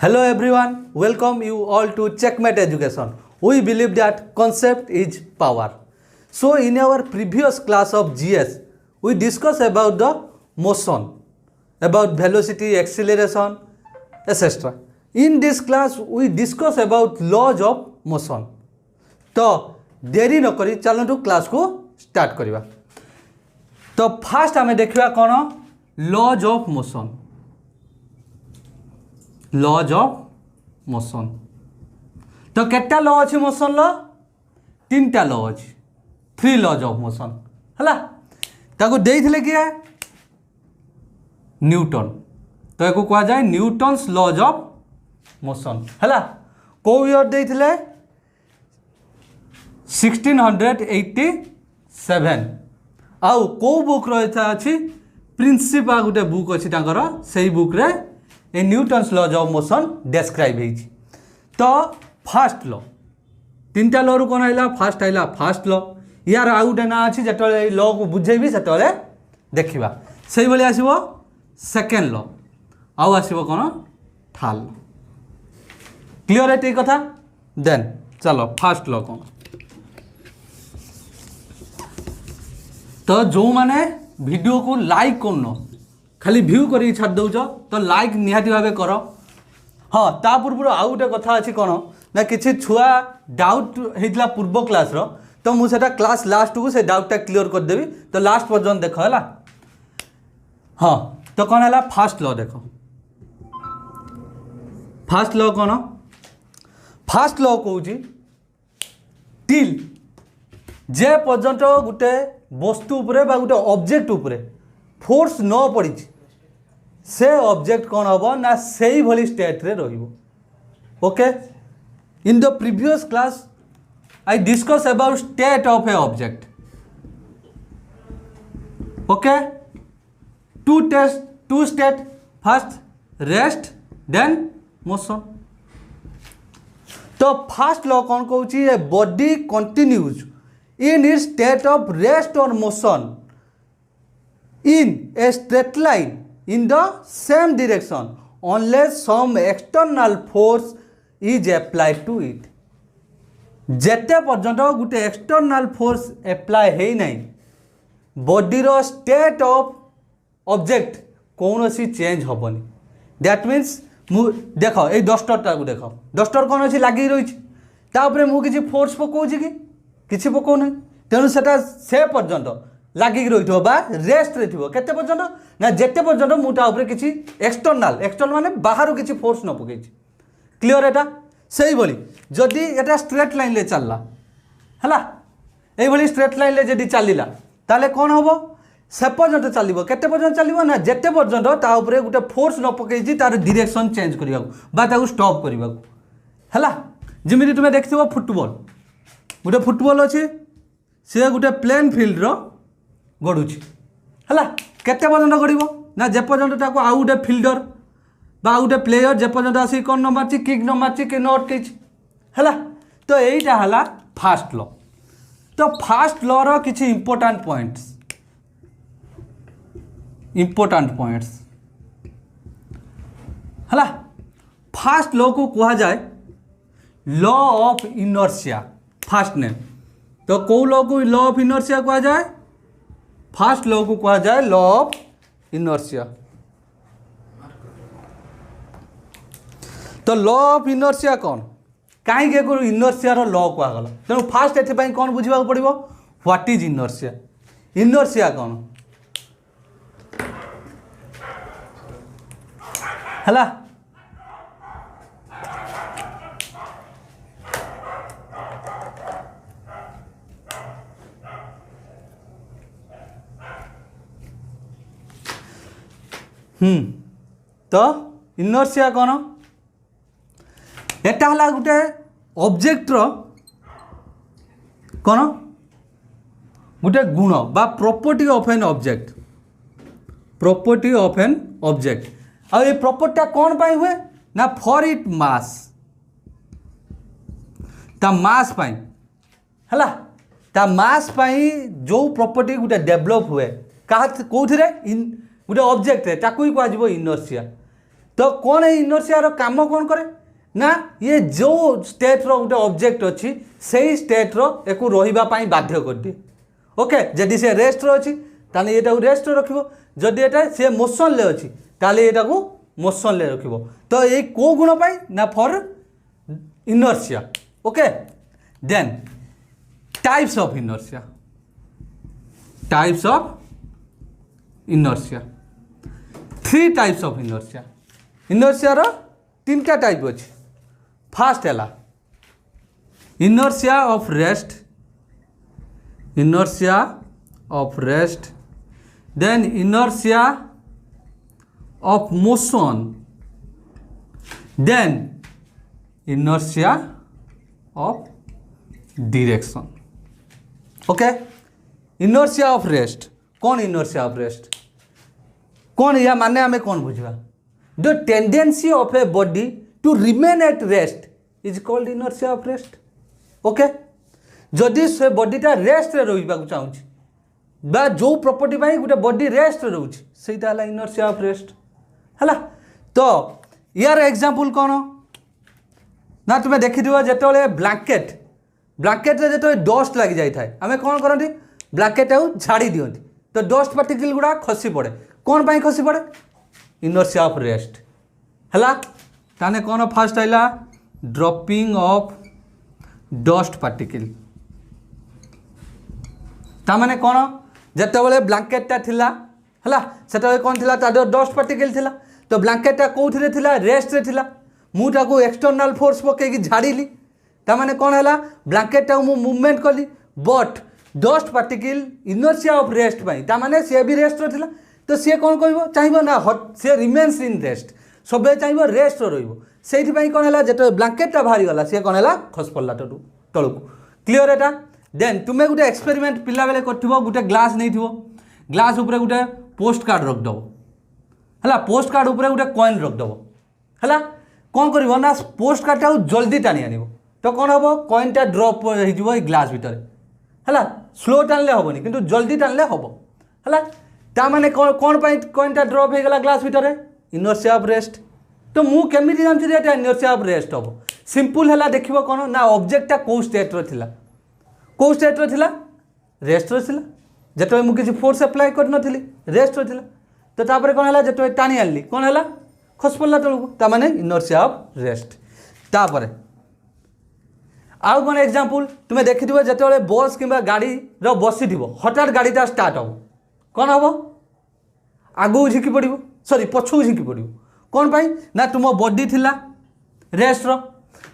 Hello everyone, welcome you all to Checkmate Education. We believe that concept is power. So in our previous class of GS, we discussed about the motion, about velocity, acceleration, etc. In this class, we discuss about laws of motion. तो देरी न करी चलतु class को start करिबा। तो first आमे देखिबा कोन laws of motion. Laws of motion तो केटा लॉ अछि मोशन लो तीनटा लॉ अछि थ्री लॉज ऑफ मोशन हला ताको देइथिले किया न्यूटन तो एको कहा जाय न्यूटन्स लॉज ऑफ मोशन हला को ईयर देइथिले 1687 आउ को बुक रहिता अछि प्रिंसिपल गुटे बुक अछि ताकर सेही बुक रे ए Newton's laws of motion describe है। तो फास्ट लॉ तीनटा लॉ रु कौन आइला फास्ट आइला फास्ट लॉ यार आउ गोटे ना अच्छी जो लॉ को बुझेबी से देखा से भाई आसो सेकेंड लॉ आउ आसो कौन थर्ड लॉ क्लियर है ठीक कथा देन चलो फास्ट लॉ कौन तो जो माने वीडियो को लाइक करन खाली व्यू करी छाड़ दौच तो लाइक निहाती भाव कर हाँ ता पूर्व आउ गोटे कथा अच्छी कौन ना किसी छुआ डाउट होता पूर्व क्लास रो तो मुझे क्लास लास्ट को से डाउटा क्लियर करदेवी तो लास्ट पर्यंत देख है हाँ तो कौन है फास्ट लॉ देख फास्ट लॉ कौन फास्ट लॉ कौच टिल जे पर्यंत गोटे वस्तु उपरे बा गोटे ऑब्जेक्ट उपरे फोर्स न पड़ी से ऑब्जेक्ट कौन हम ना से भली स्टेट रे रहिबो okay in the previous class I discuss about state of a object okay two state first rest then motion तो फास्ट लॉ कौन कहूँ a body continues in its state of rest और motion in a straight line in the same direction unless some external force is applied to it जेते पर्यंत गोटे external force apply है नहीं body रो state of object कौन सी change होबनी दैट मीन्स देख ये डस्टर को देख डस्टर कौन अच्छी लगी रही तापर मु किसी फोर्स पकाउछि कि किसी पकाउ नहीं तेणु से पर्यंत लागिक रही बा रेस्ट रे थिबो केते पर्यंत ना जेते पर्यंत मुटा ऊपर किसी एक्सटर्नल माने बाहर किसी फोर्स न पकई क्लियर एटा सही बोली जदि एटा स्ट्रेट लाइन ले चलला हला एई भली स्ट्रेट लाइन ले जदि चलिला ताले कोन होबो से पर्यंत चलिबो केते पर्यंत चलिबो ना जेते पर्यंत ता ऊपर गुटे फोर्स न पकई तार डायरेक्शन चेंज करिबा बा ताकू स्टॉप करिबा हला जिमिति तुमे देखथिबो फुटबॉल गुटे फुटबॉल अछि से गुटे प्लेन फील्ड रो गड़ुची है केते पर्यंत गड़ो ना जे पर्यंत आउ गोटे फिल्डर बा गोटे प्लेयर जे पर्यंत आसी कौन न मार्ची किक न मार्ची कि नट किच है तो यहीटा है फास्ट लॉ तो फास्ट लॉ रो किछि इंपोर्टेंट पॉइंट्स है फास्ट लॉ को कहा जाए law of inertia fast name तो कौ लॉ को लॉ ऑफ इनर्शिया कहा जाए फास्ट लॉ को कहा जाए लॉ ऑफ इनर्शिया तो लॉ ऑफ इनर्शिया कौन कहीं इनर्शिया लॉ कहगला तेणु फास्ट एथपाई कौन बुझा पड़ो व्हाट इज इनर्शिया इनर्शिया कौन है तो इनर्शिया कौन एटा हला गोटे ऑब्जेक्ट रो कौन गोटे गुण बा प्रॉपर्टी ऑफ एन ऑब्जेक्ट आ ये प्रॉपर्टी कौन पाई हुए ना फॉर इट मास ता मास पाई हला ता मास पाई जो प्रॉपर्टी गोटे डेवलप हुए कहा कौन गोटे ऑब्जेक्ट है ताकू ही कह इनर्शिया तो कौन है इनर्शिया काम कौन करे ना ये जो स्टेट रो गोटे ऑब्जेक्ट अच्छी से स्टेट रो एको रहिबा पई बाध्य कर दिए ओके जदि से रेस्ट रो अछि ताले एटा रेस्ट रखिबो जदि एटा से मोशन ले अछि ताले एटा को मोशन ले रखिबो तो ये को गुण पाई ना for inertia okay then types of inertia three types of inertia रो तीनटा टाइप अछि फर्स्ट है inertia of rest then inertia of motion then inertia of direction okay inertia of rest कौन इनर्शिया ऑफ रेस्ट कौन या माने हमें कौन बुझवा the tendency of a body to remain at rest is called inertia of rest okay जदि से बॉडीटा rest रे रहिबा को चाहूची बा जो प्रॉपर्टी पाई गोटे बॉडी रेस्ट रे रहउची सेटा हला इनर्शिया ऑफ रेस्ट हला तो यार एग्जांपल कौन ना तुम्हें देखिथिबो जेतोले ब्लैंकेट रे जेतोले डस्ट लागि जाई थाए आमे कौन करंती ब्लैंकेट आउ झाड़ी दियंती तो डस्ट पार्टिकल गुडा खसी पड़े कौन पाई खसी पड़े इनर्शिया ऑफ रेस्ट हला ताने कौन फास्ट आइला ड्रॉपिंग ऑफ डस्ट पार्टिकल ता माने कौन जेतेबेले ब्लैंकेटा थिला हला सेतेबेले कौन थिला ता डस्ट पार्टिकल थिला तो ब्लैंकेटा कोउथिरे थिला रेस्ट रे थिला मु ताको एक्सटर्नल फोर्स पके कि झाड़ीली ता माने कौन हैला ब्लैंकेटा मु मूवमेंट कली but dust particle inertia of rest पाई ता माने से भी रेस्ट रे थिला तो सी कौन कहबो चाहिबो ना से रिमेन्स इन रेस्ट सब चाहिए रेस्ट रहिबो सेठी पई कौन हैला जेतो ब्लैंकेटा भारी गला से कौन हैला खस पड़ला तळकु क्लियर एटा देन तुमे गुटे एक्सपेरिमेंट पिला बेले करथिबो गुटे ग्लास नैथिबो ग्लास ऊपर गुटे पोस्ट कार्ड रख दबो हला पोस्ट कार्ड ऊपर गुटे कॉइन रख दबो हला कौन करिवो ना पोस्ट कार्ड टा जल्दी टाणी आनिबो तो कौन हबो कॉइन टा ड्रॉप हो जिवो ए ग्लास भीतर हला स्लो टाणले हबोनी किंतु जल्दी टाणले हबो हला ता माने कौन पाई कॉइन टा ड्रॉप हे गला ग्लास भीतर इनर्शिया ऑफ रेस्ट तो मु केमिति जानछि एटा इनर्शिया ऑफ रेस्ट हबो सिंपल हला देखिबो कोन ना ऑब्जेक्ट टा को स्टेट रो थिला रेस्ट रो थिला जेतो मु किछि फोर्स अप्लाई कर नथिली रेस्ट रो थिला तो तापर कोन हला जेतो टाणी आनली कोन हला खस पड़ला तळकु ता माने इनर्शिया ऑफ रेस्ट तापर आउ कोन एग्जांपल तुमे देखिथिबो जेतो बस किबा गाड़ी रो बसिथिबो हठात गाड़ीटा स्टार्ट हबो कोन हबो आगु झिकी पड़िबो सॉरी पछू झिकी पड़िबो कौन पाई ना तुम बॉडी थिला रेस्ट रो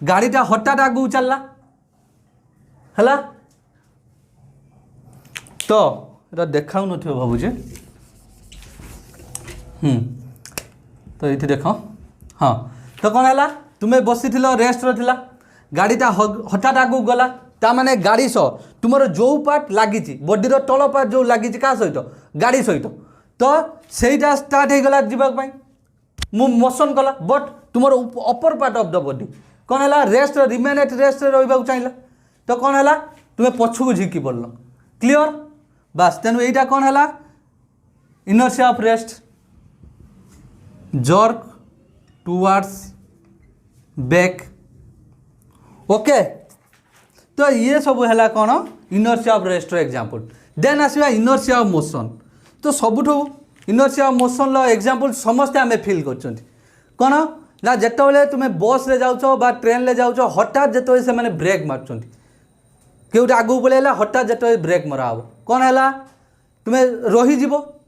गाड़ीटा हठात आगु चलला हला तो एटा देखाउ नथियो भाबुजे तो इथे देखो हाँ तो कौन हैला तुमे बसिथिलो रेस्ट रो थिला गाड़ीटा हठात आगु गला ता माने गाड़ी सो तुमरो जो पार्ट लागिची बॉडी रो तळ पार्ट जो लागिची का सहित गाड़ी सहित तो सेटा स्टार्ट हे गला जीवा पाई मु मोशन कला बट तुमर upper part of the body कौन है रेस्ट रिमेन एट रेस्ट रहा चाहिए तो कौन है तुम्हें पछू झिकी पड़ल क्लियर बास तेणु यहीटा कौन है inertia of rest jerk towards back okay तो ये सब है कौन inertia of rest example then आसवा इनर्शिया ऑफ मोशन तो सबुठू इनर्शिया ऑफ मोशन लो एग्जांपल समस्ते आमे फील कर कौन ना जितेबाला तुम्हें बस रे जाओ बा ट्रेन ले जाओ हठात जिते से ब्रेक मार्च केउटा आगू पलैला हठात जिते ब्रेक मरा हम कौन है तुम्हें रहीज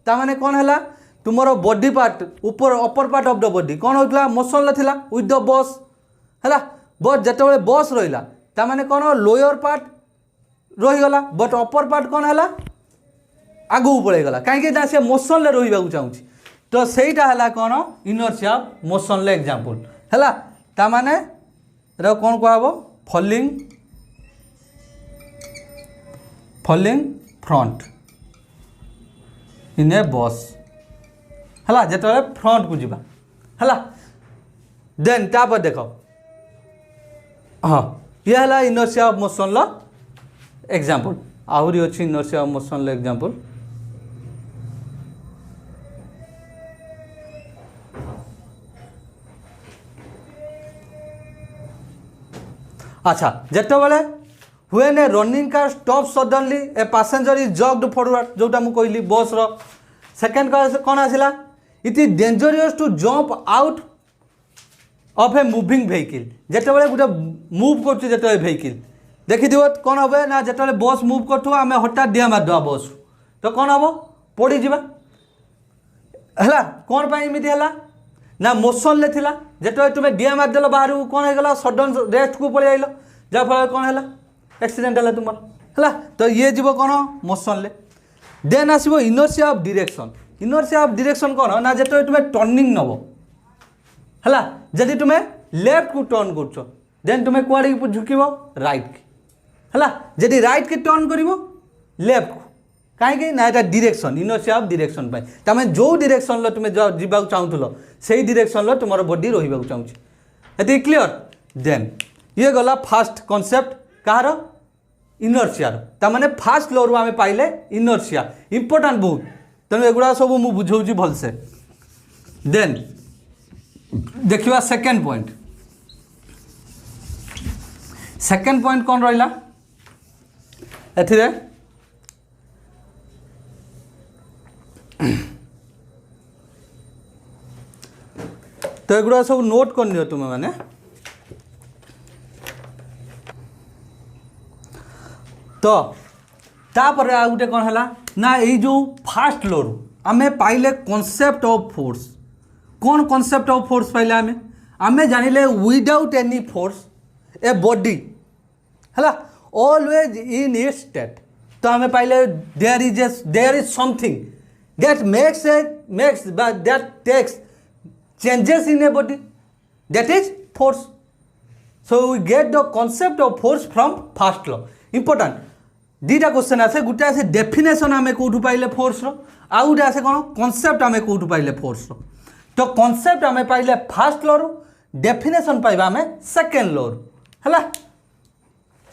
ताने कौन है तुमर बॉडी पार्ट ऊपर अपर पार्ट ऑफ द बॉडी कौन होता मोशन थिला विथ द बस है बट जिते बस रहा ताने कौन लोअर पार्ट रहीगला बट अपर पार्ट कौन है आगू पलैगला कहीं से मोशन रहा चाहूँगी तो सहीटा है कौन इनर्शिया मोशन एग्जांपल है ताने कौन कहब फॉलिंग फ्रंट इन ए बस है जिते फ्रंट को जीवा है देन तापर देख हाँ ये है इनर्शिया ऑफ मोशन एग्जांपल आहरी अच्छी इनर्शिया ऑफ मोशन एग्जांपल अच्छा जेते बेले when a running car stop suddenly a passenger is jerked forward जोटा मु कहली बस रो सेकंड कौन आसिला it is dangerous to jump out of a moving vehicle जेते बेले गुटे मूव करछु जेते व्हीकल देखि दियो कौन होबे ना जेते बेले बस मूव करथु आमे हठात डिया मार दवा बस तो कौन हबो पड़ी जिबा हला कौन पाई एमिति हला ना मोशन ले थिला जेते तुमे डिया मार देलो बाहर कौन हे गला सडन रेस्ट को पळि आइलो जा फल कौन हला एक्सीडेंट हला तुमर हला तो ये जीव कौन मोशन ले देन आसीबो इनर्शिया ऑफ डायरेक्शन कौन ना जेते तुमे टर्निंग नबो हला जदि तुमे लेफ्ट को टर्न करछो देन तुमे कुआडे झुकिबो राइट की हला जदि राइट की टर्न करिवो लेफ्ट को कहीं ना এটা ডিরেকশন ইনর্শিয়া অফ ডিরেকশন পাই তার মানে जो ডিরেকশন লো তুমি যাবাক চাহুথলো সেই ডিরেকশন লো তোমার বডি রহিবাক চাহুছি এতি ক্লিয়ার দেন ये गला फास्ट कॉन्सेप्ट कहार इनर्शियार तार माने फास्ट लो रु आमे पाइले इनर्शिया इंपोर्टेंट बहुत तेणु एगुड़ा सब मु बुझाऊँ भलसे देन देखिवा सेकेंड पॉइंट कौन रहा एथिरे तो एगुड़ा सब नोट कर नियो तुम्हें माने तो तापर आ गुटे कौन है ना ये जो फास्ट लो आमे पाइले कॉन्सेप्ट ऑफ फोर्स कौन कॉन्सेप्ट ऑफ फोर्स पाइले आमे जानिले without any force a body है ऑलवेज इन इट्स स्टेट तो आमे पाइले there is something that that takes changes in a body that is force so we get the concept of force from first law important दीटा question आसे गुटे आसे definition आमे कोठु पाइले फोर्स रो आ गुटे आसे कोन कांसेप्ट आमे कोठु पाइले फोर्स रो तो कांसेप्ट आमे पाइले फर्स्ट लॉ रो डेफिनेशन पाइबा आमे सेकंड लॉ रो हला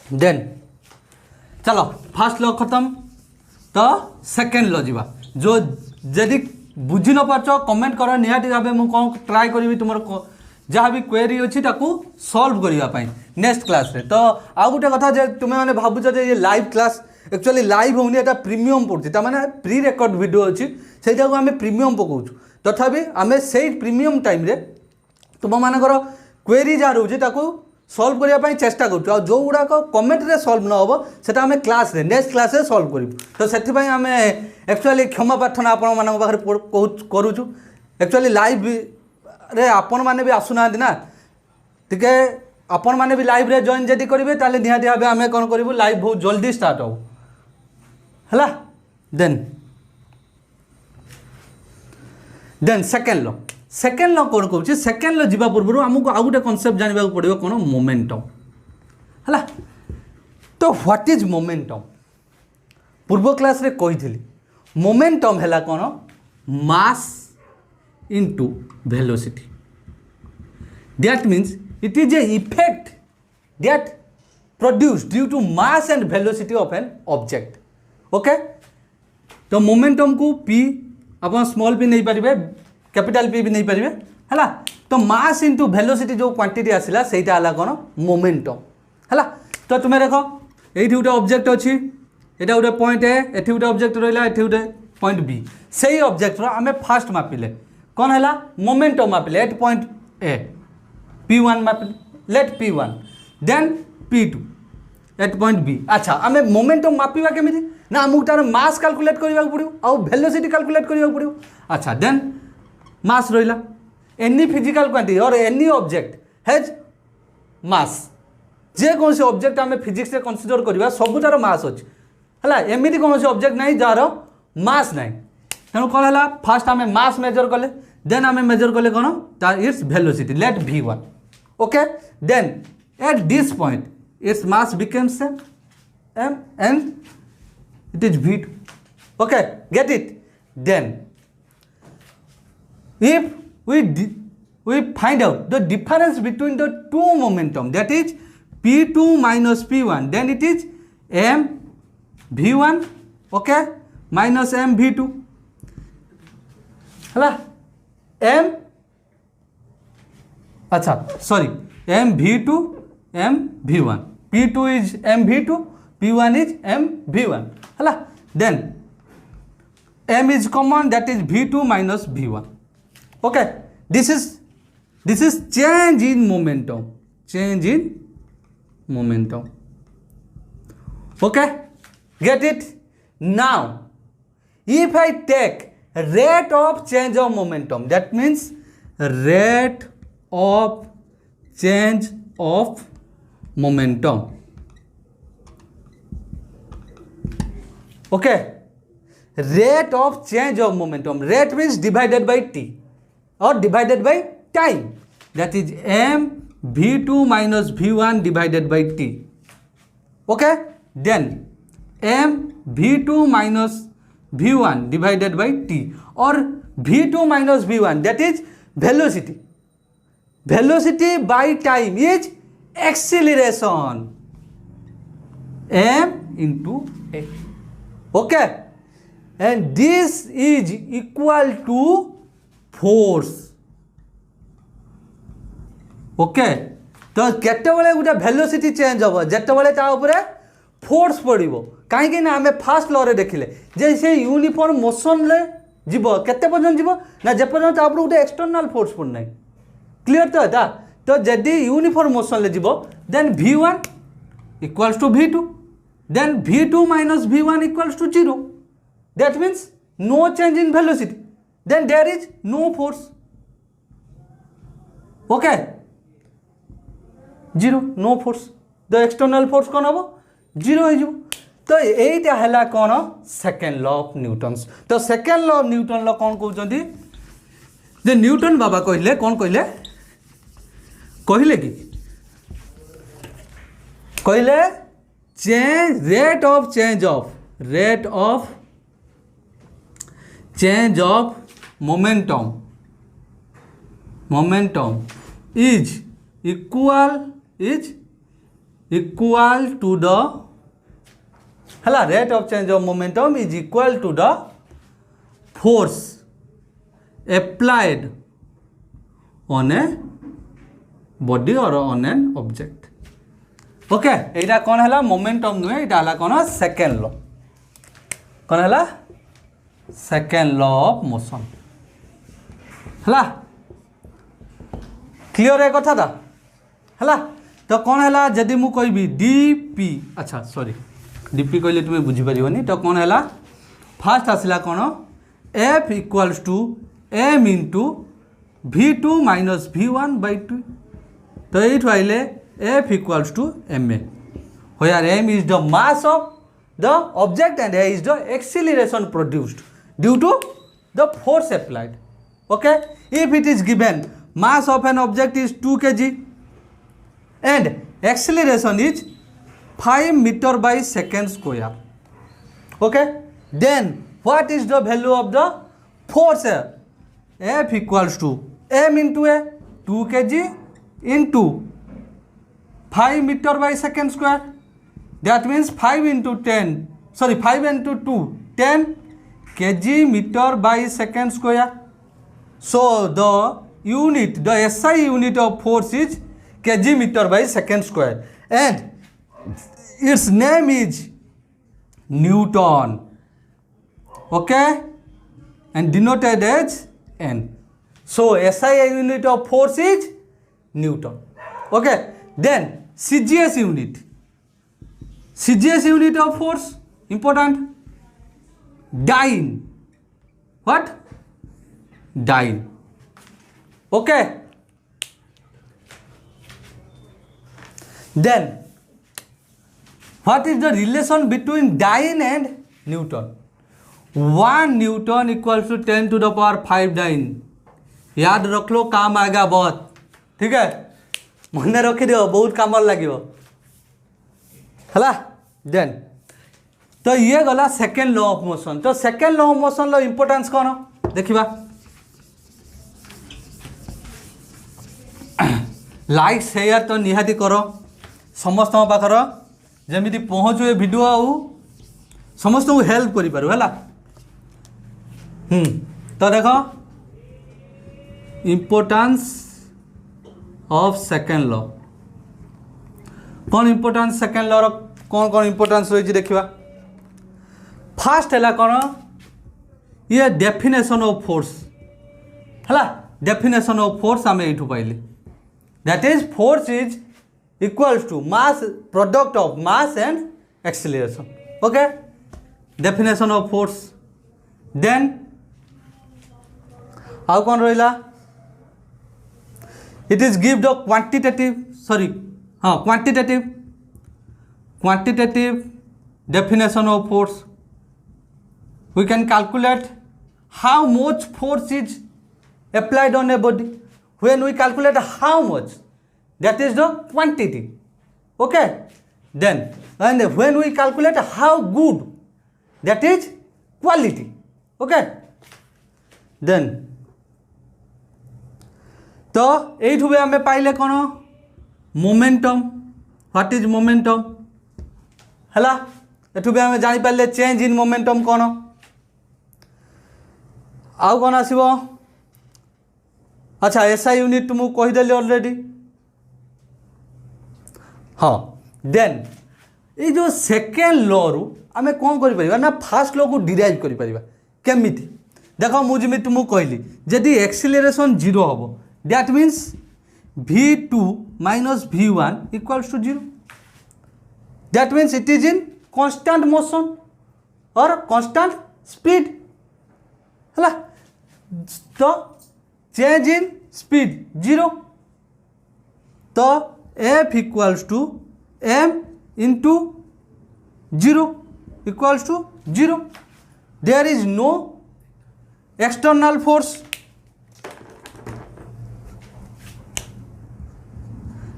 देन चलो फर्स्ट लॉ खत्म तो सेकंड लॉ जीवा जो जदि बुझी न पारछ कमेंट कर निहाती भाव मु कौन ट्राए करी तुम जहाँ भी क्वेरी अच्छी सॉल्व करने नेक्स्ट क्लास रे तो आ गोटे कथा जे तुम्हें मैंने भावुच ये लाइव क्लास एक्चुअली लाइव होनी एटा प्रीमियम पड़ती ताने प्री रेकर्ड वीडियो अच्छी से आम प्रीमियम पकाऊ तथापि आम से प्रीमियम टाइम रे तुम मानकर क्वेरी जहाँ रोचे सॉल्व करने चेष्टा करूँ जो गुड़ाक कमेंट रे सॉल्व न हो सेटा आम क्लास रे नेक्स्ट क्लास रे सॉल्व करूँ तो से आम एक्चुअली क्षमा प्रार्थना आपण मान पाखे करूँ एक्चुअली लाइव रे आपण मैंने भी आसुना ना टिके आपण मैंने भी लाइव रे जॉइन जदि करेंगे ताले निहाती भाव आम कौन करूँ लाइव बहुत जल्दी स्टार्ट हो है देन सेकेंड लॉ कौन कहूँ सेकेंड लॉ जीवा पूर्व आमको आउ गोटे कॉन्सेप्ट जानवा पड़ो कौन मोमेंटम है तो व्हाट इज मोमेंटम पूर्व क्लास रे कही मोमेंटम है कौन mass into velocity that means it is a effect that produce due to mass and velocity of an object okay तो मोमेंटम को पी आप स्मॉल पी नहीं पारे कैपिटल पी भी नहीं पारे है तो मास इंटू वेलोसिटी जो क्वांटिटी आसला सेटा है कौन मोमेंटम है तो तुम्हें देख ये गोटे ऑब्जेक्ट अच्छी यहाँ गोटे पॉइंट ए एटी गोटे ऑब्जेक्ट रहा ये गोटे पॉइंट बी से ऑब्जेक्टर आम फास्ट मापिले कौन है मोमेंटम मापिले एट पॉइंट ए P1 मापिले let P1 then P2 at point B अच्छा आम मोमेंटम मापिबा केमिति ना आमको तार मास कैलकुलेट करने पड़ो आउ वेलोसिटी कैलकुलेट करने पड़ो अच्छा देन मास रहा एनी फिजिकल क्वांटिटी और एनी ऑब्जेक्ट हैज मास जे कौन से ऑब्जेक्ट आम फिजिक्स कनसीडर करवा सब तार मास अच्छी है एमती कौन से ऑब्जेक्ट ना जार मास ना तेणु कौन है फास्ट आम मास मेजर कले देन आम मेजर कले कौन तार its velocity let V1 okay then at this point its mass becomes m and it is V2 okay get it then if we find out the difference between the two momentum that is P2 minus P1 then it is m V1 okay minus m V2 है m अच्छा sorry m V2 M भी one P2 is M भी to P1 is M भी one है then m is common that is v2 minus v1 okay this is change in momentum okay get it now if I take rate of change of momentum that means rate of change of momentum okay rate of change of momentum rate means divided by t or divided by time that is m v2 minus v1 divided by t okay then m v2 minus v1 divided by t or v2 minus v1 that is velocity by time is acceleration m into a okay and this is equal to force okay तो केतबेले गोटे velocity change हम जितेबाला ताऊपर force पड़ो कहीं आम fast law रे देखिले जे से uniform motion ले जीव केते पर्यंत जीव ना जेपर्यंत ताऊपर गोटे एक्सटर्नल फोर्स पड़ना क्लीयर तो है तो जदि यूनिफॉर्म मोशन ले जीव then v1 equals to v2 then v2 minus v1 equals to 0 that means no change in velocity then there is no force okay 0 no force the external force कौन हम 0 हो तो यहीटा है कौन सेकेंड लॉ ऑफ न्यूटन्स तो second law of Newton लो कौन कहते जे Newton बाबा कहले कौन कहले कहले कि कहले change rate of change of momentum is equal to the rate of change of momentum is equal to the force applied on a body or on an object okay एटा कौन है मोमेंटम नुहे एटा है कौन सेकेंड लॉ कौन है second law of motion है clear है कथा है तो कौन है जदि मु कहबी dp अच्छा सॉरी dp कहले तुम बुझी पारिबनी तो कौन है फास्ट आसला कौन f equals to m into v2 minus v1 by 2 तो ये आइले f equals to ma where m is the mass of the object and a is the acceleration produced due to the force applied okay if it is given mass of an object is 2 kg and acceleration is 5 meter by second square okay then what is the value of the force f equals to m into a 2 kg into 5 meter by second square that means 5 into 2 10 kg meter by second square so the SI unit of force is kg meter by second square and its name is Newton okay and denoted as N so SI unit of force is Newton okay then CGS unit of force important dyne what dyne okay then what is the relation between dyne and Newton 1 Newton equals to 10 to the power 5 dyne याद रख लो काम आएगा बहुत ठीक है मन रखी दियो बहुत काम लगे है देन तो ये गला सेकेंड लॉ ऑफ मोशन तो second law of motion low importance कौन देखिबा लाइक शेयर तो निहाती करो समस्त पाखर जमी पहुँचु ए वीडियो आउ समस्त को हेल्प करि पारु हला तो देखो इंपोर्टेंस ऑफ सेकेंड लॉ कौन इंपोर्टेंस सेकेंड लॉ कौन इंपोर्टेंस रही देखा फास्ट है कौन ये डेफिनेशन ऑफ फोर्स है डेफिनेशन ऑफ फोर्स आम यू पाइले that is force is equals to mass product of mass and acceleration okay definition of force then आउ कौन रहा it is give the quantitative sorry हाँ quantitative definition of force we can calculate how much force is applied on a body when we calculate how much that is the quantity okay then and when we calculate how good that is quality okay then तो এইটু आम पाइले कौन momentum what is momentum है एठू भी आम जापारे change in momentum कौन आउ कौन आसो अच्छा एसआई यूनिट तुमको कहीदेली ऑलरेडी हाँ देन ये जो सेकेंड लॉ रु आम कौन कर ना फास्ट लॉ को डिराइव करमी देख मुझे तुमको कहली जदि एक्सीलरेशन 0 हम that means v2 minus v1 equals to 0 that means it is in constant motion or constant speed है तो change in speed 0 तो f equals to m into 0 equals to 0 there is no external force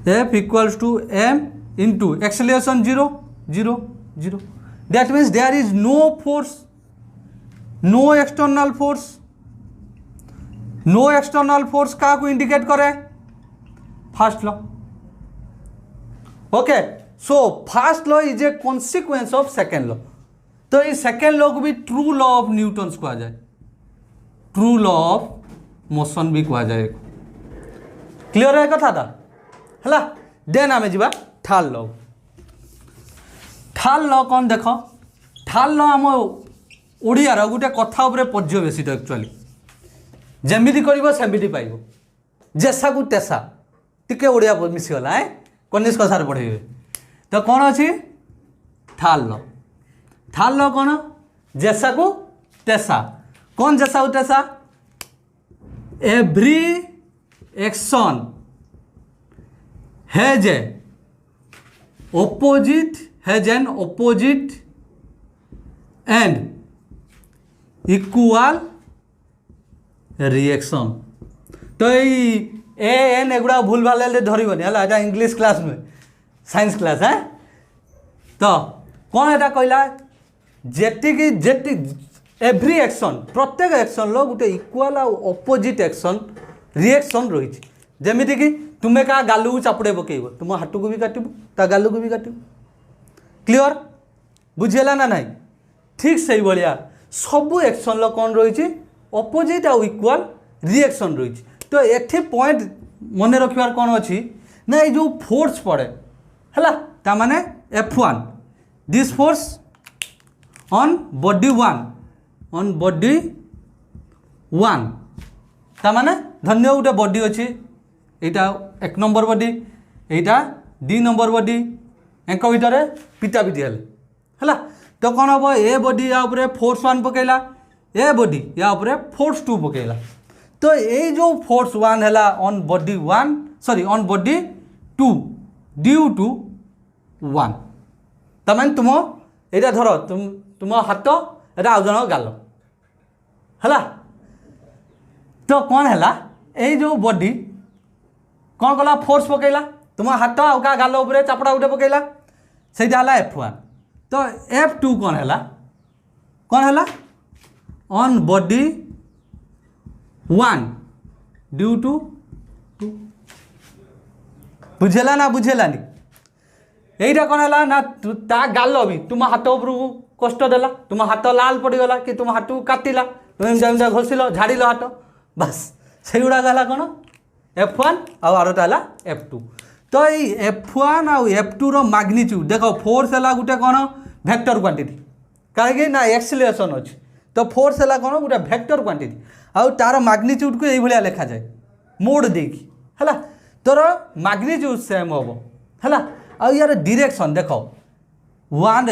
f equals to m into acceleration 0 0 0 that means there is no force no external force का को indicate करे first law okay so first law is a consequence of second law तो ये second law को भी true law of Newton's कहा जाए true law of motion भी कहा जाए क्लियर है कथा था है देन आम जा थाल लॉ कौन देख थाल लॉ आम ओडियार गोटे कथा पर्यवेसित एक्चुअली जमीती करमती पाइब जेसा को तेसा टिके ओडिया मिसीगला है कनिष्क सार पढ़े तो कौन अच्छी थाल लॉ कौन जेसा को तेसा कौन जेसा को तेसा every action has an opposite and equal reaction तो ए एन एगुड़ा भूल भाल धरबनी है इंग्लिश क्लास में साइंस क्लास है तो कौन एटा कहला जेटी एवरी एक्शन प्रत्येक एक्शन लो गोटे इक्वाल आ अपोजिट एक्शन रिएक्शन रही जमीती कि तुम्हें क्या गालू को चापुड़े पकेब तुम हाथ को भी काटब ता गालू को भी काटब क्लियर बुझेगा ना नहीं ठीक से भाया सबू एक्शन लो कौन रही अपोजिट आ इक्वाल रिएक्शन रही तो ये पॉइंट मन रखार कौन अच्छी ना ये जो फोर्स पड़े है ताने F1 this force on body 1 ताने धन्य गोटे बॉडी अच्छी यहाँ 1 नंबर बॉडी यहाँ 2 नंबर बॉडी एक भितर पिटापिटी है तो कौन हम ए बॉडी या फोर्स 1 पकेला ए बॉडी या फोर्स 2 पकेला तो ये जो फोर्स 1 है on body 1 sorry on body 2 due to 1 तमें तुम यहाँ धर तुम हाथ यहाँ आउ जन गाल है तो कौन है ये जो बॉडी कौन कला फोर्स पकेला तुम हाथ आउ का गाल उपर चापड़ा गोटे पकेला से F1 तो F2 कौन है ऑन बॉडी 1 ड्यू टू 2 बुझेला ना बुझेलानी यहीटा कौन है ना ता गाल भी तुम हाथ उपर कष्ट देला तुम हाथ लाल पड़गला कि तुम हाथ को काटिला तुम घोषिल झाड़ हाथ बस से गुड़ा गला कौन F1 आउ आरटा F2 तो ये F1 आउ F2 रो मैग्नीट्यूड देख फोर्स है गोटे कौन वेक्टर क्वांटिटी कहीं ना एक्सीलरेशन अच्छी तो फोर्स है कौन गोटे वेक्टर क्वांटिटी आउ तार मैग्नीट्यूड को यही लिखा जाए मोड देकी है तोर मैग्नीट्यूड सेम हम है आउ यार डायरेक्शन देख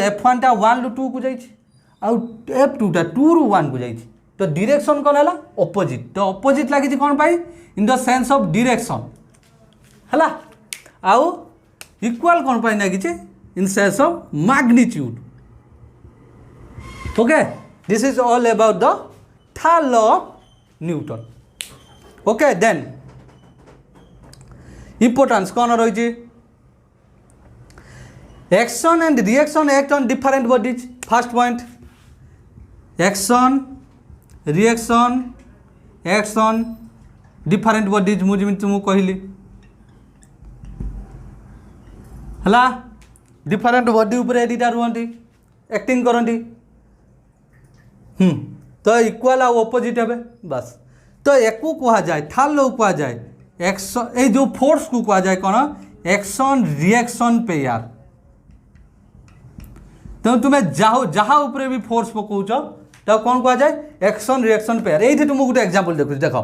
F1 टा 1 रू 2 को जाइए आउ F2 टा 2 रू 1 को जाइए तो डायरेक्शन कौन है ऑपोजिट तो ऑपोजिट लगी कौन पाई in the sense of direction है आउ इक्वल कौन पाई लगी in sense of magnitude okay this is all about the third law of Newton okay then importance कौन रही action and reaction act on different bodies first point action reaction act on different bodies मुझे तुमको कहली है different body उपरे दीटा रुहती acting करती तो equal आ opposite हे बस तो एक कह जाए थर्ड लॉ कह जाए एक्शन ये जो फोर्स को कह जाए कौन एक्शन रिएक्शन पेयर तो तुम्हें जहाँ उपरे भी फोर्स पकाउच तो कौन कह जाए एक्शन रिएक्शन पेयर ये तुमको गोटे एग्जांपल देखुच देख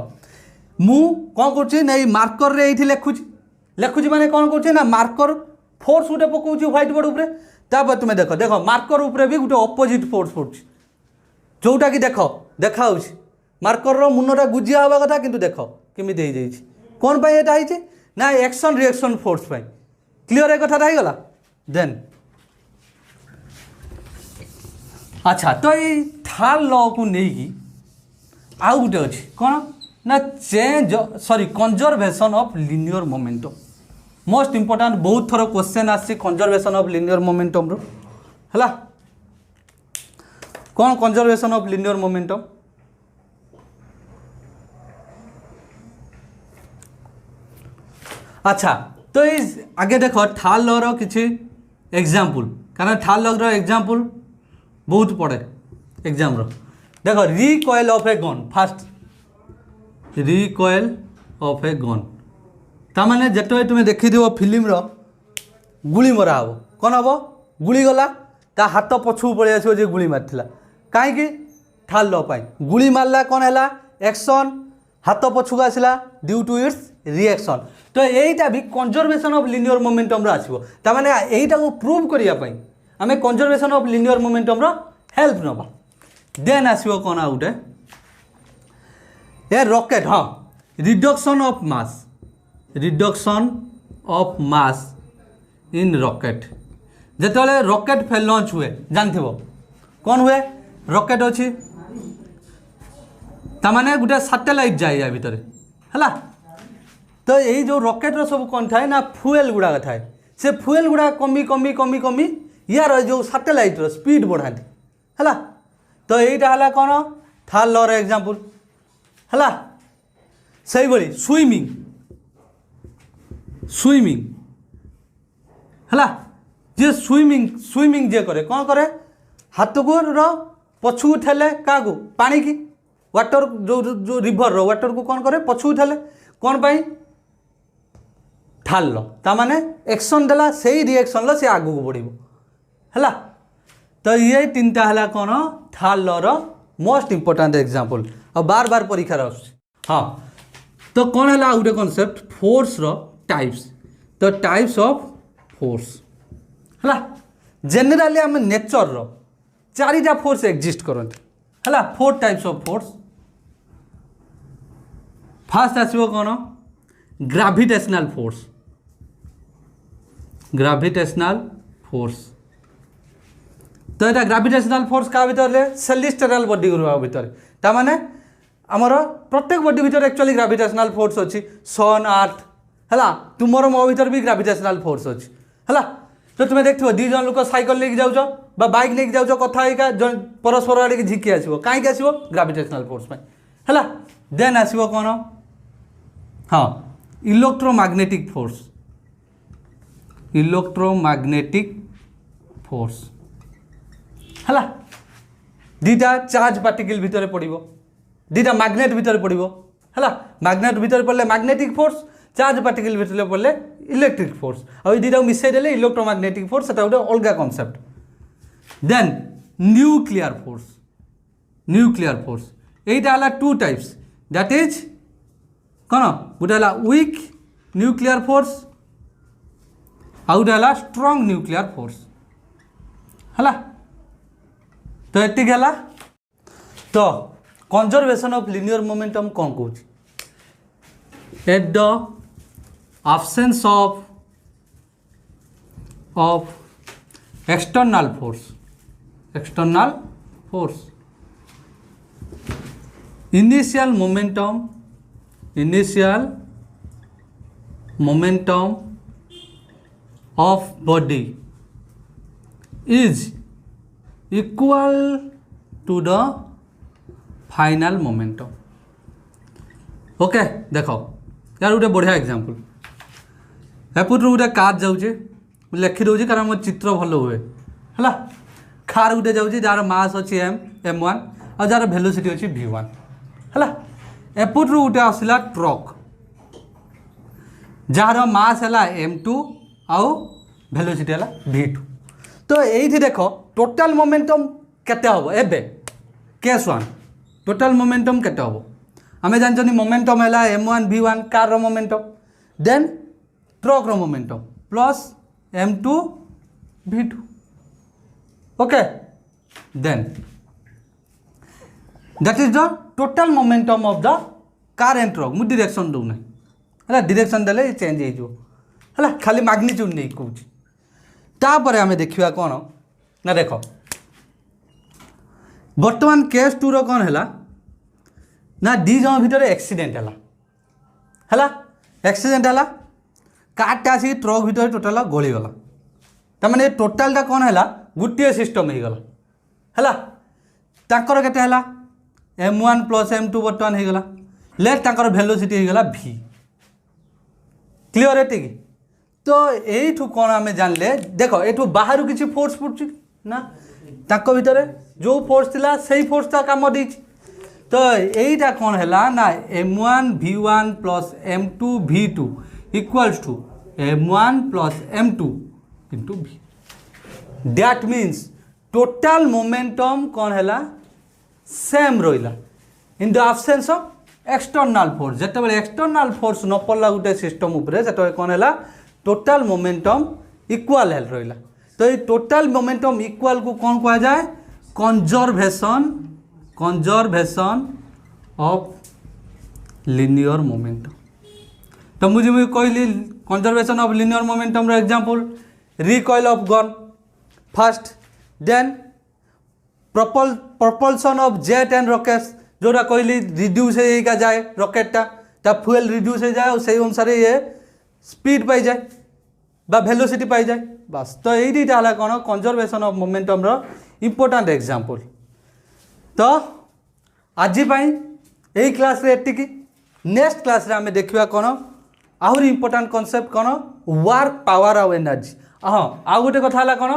मु कौन कर मार्कर रे ये लिखुच माने कौन कर ना मार्कर फोर्स गोटे पकाउच व्हाइट बोर्ड उपरे तापर तुम्हें देख देख मार्कर उपरे भी गोटे ऑपोजिट फोर्स पड़ुछ जोटा कि देख देखा मार्कर रो मुनटा गुजिया हवा कथा किंतु देख केमी दे जाई कौन पाई एटा है ना एक्शन रिएक्शन फोर्स पाई क्लियर एक कथा रही गला देन अच्छा तो ये थर्ड लॉ को नहीं आउ गोटे अच्छी कौन ना change sorry conservation of linear momentum most important बहुत थर क्वेश्चन आसी कंजर्वेशन ऑफ लिनियर मोमेंटम रो हला कौन कंजर्वेशन ऑफ लिनियर मोमेंटम अच्छा तो ये आगे देख थर्ड लॉ रो किछि एग्जांपल कारण थर्ड लॉ रो एग्जांपल बहुत पड़े एग्जाम रो देख recoil of a gun first recoil of a gun तामाने जेते तुम देखी फिल्म रो गुली मरा हम कौन हम गुली गला ता हाथ पछू पड़े आसो जे गुली मारथिला कहीं थर्ड लॉ पाई गुली मारला कौन है एक्शन हाथ पछू आसला ड्यू टू इट्स रिएक्शन तो यहीटा भी कंजर्वेशन ऑफ लिनियर मोमेंटम रो आसीबो तामाने एहीटा को प्रूव करिया पाई आमे कंजर्वेशन ऑफ लिनियर मोमेंटम रो हेल्प नबा देन आसीबो कोन आउटे ए रॉकेट हाँ reduction of mass in rocket जेतले रॉकेट फे लॉन्च हुए जानथिबो कौन हुए रॉकेट अच्छी तामाने गुटे सैटेलाइट जाए या भितर है तो यही जो रॉकेट रो सब कौन थाए ना फ्यूएल गुड़ा थाए से फ्यूएल गुड़ा कमी कमी कमी कमी यार जो सैटेलाइट रो स्पीड बढ़ाती है तो यहीटा है कौन थर्ड लॉ रो एग्जांपल है से भाई स्विमिंग है जे स्विमिंग जे करे कौन करे हाथ को रो पछू ठेले क्या पानी की वाटर जो रिवर रो वाटर को कौन करे पछू ठेले कौन पाई थर्ड लॉ तामाने एक्शन देला से ही रिएक्शन लो से आगू को बढ़िबो है तो ये तीनटा है कौन थर्ड लॉ रो मोस्ट इंपोर्टेंट एग्जांपल और बार बार परीक्षा हाँ तो कौन है गोटे कॉन्सेप्ट फोर्स रो टाइप्स तो टाइप्स ऑफ फोर्स है जेनेराली आम नेचर रो चारिटा फोर्स एक्जिस्ट करते है 4 टाइप्स ऑफ फोर्स फास्ट आसो कौन ग्राविटेशनल फोर्स तो यहाँ ग्राविटेशनल फोर्स क्या भर सेलेस्टियल बॉडी भर ताने आमर प्रत्येक बॉडी भर एक्चुअली ग्राविटेशनल फोर्स अच्छी सन अर्थ है तुमर मो भर भी ग्राविटेशनल फोर्स अच्छी है तो तुम्हें देखो दी जन लोक साइकिल लेके जाओ बाइक लेके जाओ कथा परस्पर आड़े झिकी आसो कहीं आसो ग्राविटेशनल फोर्स है देन आसो कौन हाँ इलेक्ट्रोमैग्नेटिक फोर्स है दीटा चार्ज पार्टिकल भितर पड़ो दीटा मैग्नेट भितर पड़ो है मैग्नेट भितर पड़े मैग्नेटिक फोर्स चार्ज पार्टिकल भितर पड़े इलेक्ट्रिक फोर्स आ दुटा मिसई देले इलेक्ट्रोमैग्नेटिक फोर्स सेटा गोटे अलग कॉन्सेप्ट देन न्यूक्लियर फोर्स एटा हला टू टाइप्स दैट इज कौन गोटे हला वीक न्यूक्लियर फोर्स आ गोटे हला स्ट्रांग न्यूक्लियर फोर्स हला तो एतिक हला तो कंजर्वेशन ऑफ लिनियर मोमेंटम कौन कहूँ at the absence of external force initial momentum of body is equal to the final momentum. Okay देखो यार गोटे बढ़िया एग्जांपल एपटू गोटे कार जाऊे लिखी दूसरी कारण मो चित्र भल हुए है कार गोटे जाऊँगी जार मास अच्छी m1 और जार वेलोसिटी अच्छी v1 है एपटू गोटे आसला ट्रक जार मास है m2 आउ वेलोसिटी है v2 तो ये देख टोटाल मोमेंटम केते हम एबे केस 1 टोटाल मोमेंटम केते हम आम जानते मोमेंटम है m1 v1 car momentum then truck momentum plus m2 v2 okay then that is the total momentum of the car and truck मुझे डायरेक्शन दूना है डायरेक्शन देले चेंज है खाली मैग्नीट्यूड नहीं कहूँ तापर आम देखा कौन ना देख बर्तमान केस 2 रो कौन है ना दी जन भितर एक्सीडेंट है एक्सीडेंट है कारटा आसिक ट्रक भितर टोटाल गलीगला तमाने टोटालटा कौन है गोटे सिस्टम हो गला ताकर केते है m1 प्लस m2 बर्तमान हो गला लेट ताकर वेलोसिटी हो गला v क्लियर है ठीक तो यू कौन आम जानले देख यू बाहर किसी फोर्स पड़ुची ना ताको भितर जो फोर्स थिला सही फोर्स ता काम दी तो यहीटा कौन है ना m1 v1 plus m2 v2 equals to m1 plus m2 into v that means total momentum कौन है सेम रहा in the absence of external force जिते बड़े एक्सटर्नल फोर्स न पड़ला गोटे सिस्टम उपरे से कौन है टोटाल मोमेंटम इक्वाल है रहा तो ये टोटाल मोमेंटम इक्वाल को कौन कहा जाए कंजर्वेशन ऑफ लिनियर मोमेंटम तो मुझे कहली conservation of linear momentum example recoil of gun first then propulsion of jet and rockets जोटा कहली रिड्यूस हो जाए रॉकेटा फ्यूएल रिड्यूस हो जाए और से अनुसार ये स्पीड पाई जाए बा वेलोसिटी पाई जाए बस तो यही दुटा कौन conservation of momentum important example तो आज यही क्लास रे एतिकी नेक्स्ट क्लास रे आमे देखिबा कौन आहरी इम्पोर्टेंट कॉन्सेप्ट कौन वर्क पावर आउ एनर्जी हाँ आउ गोटे कथा है कौन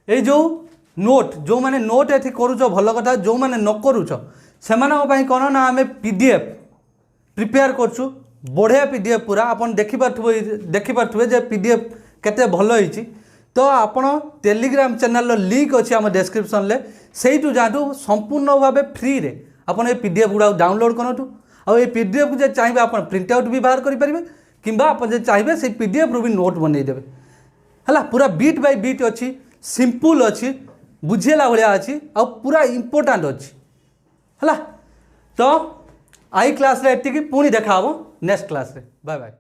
ये जो नोट जो मैंने नोट ये करुच भल कथा जो मैंने न करुच से कौन ना आम पीडीएफ प्रिपेयर करछु बढ़िया पीडीएफ पूरा आपन देखिपे जे पीडीएफ केते भल होईची तो आपण टेलीग्राम चैनल लिंक अच्छी आम डिस्क्रिप्शन ले से जातु संपूर्ण भाव फ्री रे आपन ये पीडीएफ गुड़ा डाउनलोड करूँ और ये पीडीएफ जो चाहिए आप प्रिंट आउट भी बाहर करेंगे कि आप चाहिए से पीडीएफ रू भी नोट बनईदेवे है पूरा बीट बाय बीट अच्छी सिंपल अच्छी बुझेला भाया अच्छी आ पूरा इम्पोर्टाट अच्छी है तो आई क्लास रे एतिकी पुणी देखा नेक्स्ट क्लास रे बाय बाय।